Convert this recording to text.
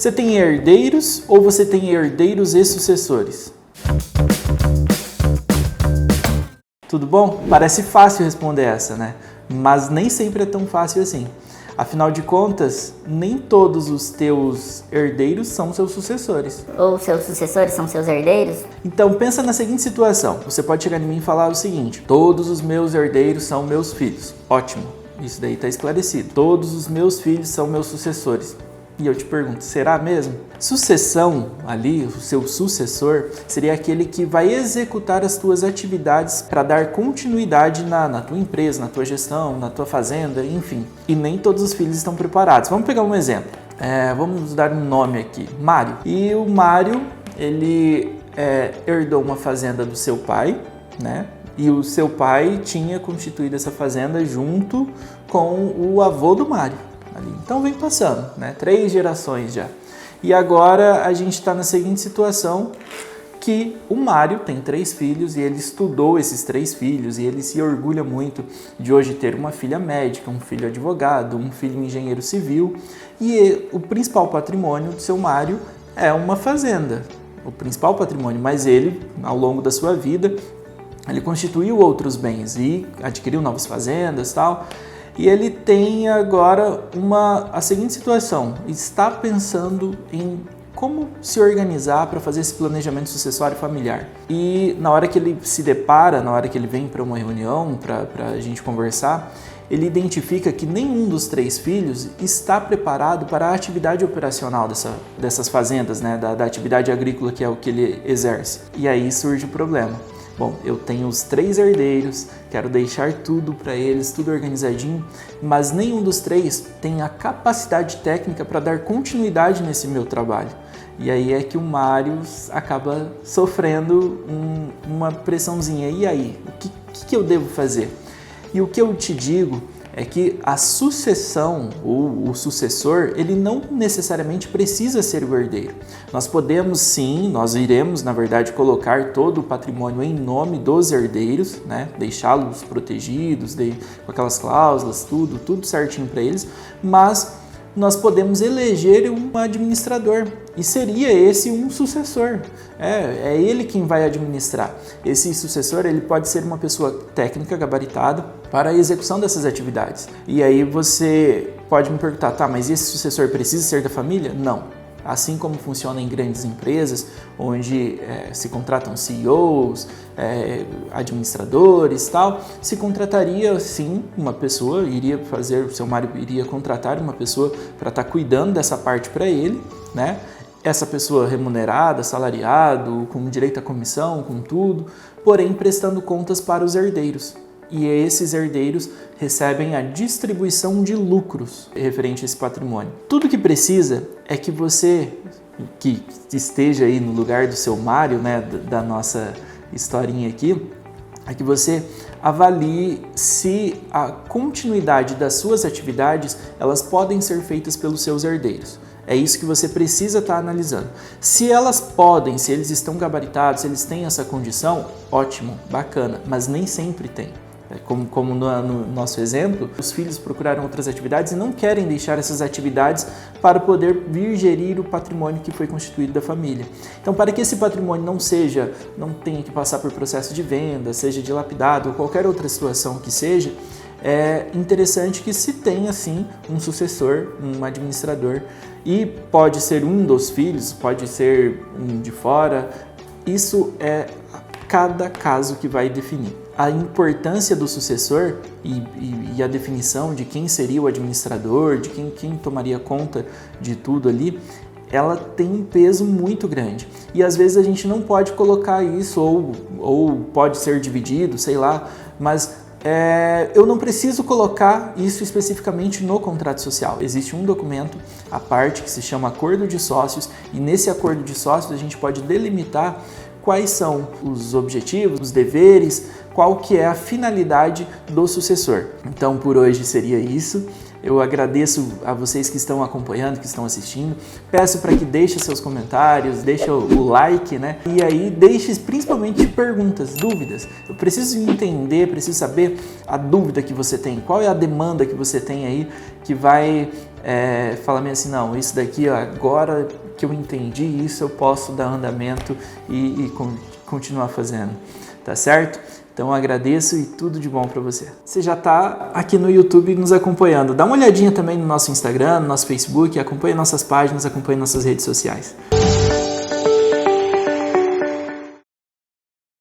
Você tem herdeiros ou você tem herdeiros e sucessores? Tudo bom? Parece fácil responder essa, né? Mas nem sempre é tão fácil assim. Afinal de contas, nem todos os teus herdeiros são seus sucessores. Ou seus sucessores são seus herdeiros? Então pensa na seguinte situação. Você pode chegar em mim e falar o seguinte: todos os meus herdeiros são meus filhos. Ótimo, isso daí está esclarecido. Todos os meus filhos são meus sucessores. E eu te pergunto, será mesmo? Sucessão ali, o seu sucessor, seria aquele que vai executar as tuas atividades para dar continuidade na tua empresa, na tua gestão, na tua fazenda, enfim. E nem todos os filhos estão preparados. Vamos pegar um exemplo. Vamos dar um nome aqui, Mário. E o Mário, ele herdou uma fazenda do seu pai, né? E o seu pai tinha constituído essa fazenda junto com o avô do Mário. Ali. Então vem passando, né? 3 gerações já. E agora a gente está na seguinte situação, que o Mário tem 3 filhos e ele estudou esses 3 filhos e ele se orgulha muito de hoje ter uma filha médica, um filho advogado, um filho engenheiro civil, e o principal patrimônio do seu Mário é uma fazenda, o principal patrimônio, mas ele, ao longo da sua vida, ele constituiu outros bens e adquiriu novas fazendas e tal. E ele tem agora a seguinte situação, está pensando em como se organizar para fazer esse planejamento sucessório familiar. E na hora que ele se depara, na hora que ele vem para uma reunião, para a gente conversar, ele identifica que nenhum dos 3 filhos está preparado para a atividade operacional dessas fazendas, né? da atividade agrícola que é o que ele exerce. E aí surge o problema. Bom, eu tenho os 3 herdeiros, quero deixar tudo para eles, tudo organizadinho, mas nenhum dos 3 tem a capacidade técnica para dar continuidade nesse meu trabalho. E aí é que o Mário acaba sofrendo uma pressãozinha. E aí, o que eu devo fazer? E o que eu te digo é que a sucessão ou o sucessor, ele não necessariamente precisa ser o herdeiro. Nós podemos sim, nós iremos, na verdade, colocar todo o patrimônio em nome dos herdeiros, né? Deixá-los protegidos, com aquelas cláusulas, tudo certinho para eles, mas nós podemos eleger um administrador e seria esse um sucessor. É ele quem vai administrar. Esse sucessor, ele pode ser uma pessoa técnica, gabaritada para a execução dessas atividades. E aí você pode me perguntar, tá, mas esse sucessor precisa ser da família? Não. Assim como funciona em grandes empresas, onde se contratam CEOs, administradores e tal, se contrataria sim uma pessoa, o seu Mário iria contratar uma pessoa para estar cuidando dessa parte para ele, né? Essa pessoa remunerada, salariado, com direito à comissão, com tudo, porém prestando contas para os herdeiros. E esses herdeiros recebem a distribuição de lucros referente a esse patrimônio. Tudo que precisa é que você, que esteja aí no lugar do seu Mário, né, da nossa historinha aqui, é que você avalie se a continuidade das suas atividades, elas podem ser feitas pelos seus herdeiros. É isso que você precisa estar analisando. Se elas podem, se eles estão gabaritados, se eles têm essa condição, ótimo, bacana, mas nem sempre tem. Como no nosso exemplo, os filhos procuraram outras atividades e não querem deixar essas atividades para poder vir gerir o patrimônio que foi constituído da família. Então, para que esse patrimônio não tenha que passar por processo de venda, seja dilapidado ou qualquer outra situação que seja, é interessante que se tenha, sim, um sucessor, um administrador, e pode ser um dos filhos, pode ser um de fora, isso é cada caso que vai definir. A importância do sucessor e a definição de quem seria o administrador, de quem tomaria conta de tudo ali, ela tem um peso muito grande. E às vezes a gente não pode colocar isso, ou pode ser dividido, sei lá, mas eu não preciso colocar isso especificamente no contrato social. Existe um documento à parte que se chama Acordo de Sócios, e nesse Acordo de Sócios a gente pode delimitar quais são os objetivos, os deveres, qual que é a finalidade do sucessor. Então, por hoje seria isso. Eu agradeço a vocês que estão acompanhando, que estão assistindo. Peço para que deixem seus comentários, deixem o like, né? E aí deixe principalmente perguntas, dúvidas. Eu preciso entender, preciso saber a dúvida que você tem, qual é a demanda que você tem aí que vai fala meio assim, não, isso daqui, ó, agora que eu entendi isso, eu posso dar andamento e continuar fazendo, tá certo? Então eu agradeço e tudo de bom para você. Você já está aqui no YouTube nos acompanhando. Dá uma olhadinha também no nosso Instagram, no nosso Facebook, acompanhe nossas páginas, acompanhe nossas redes sociais.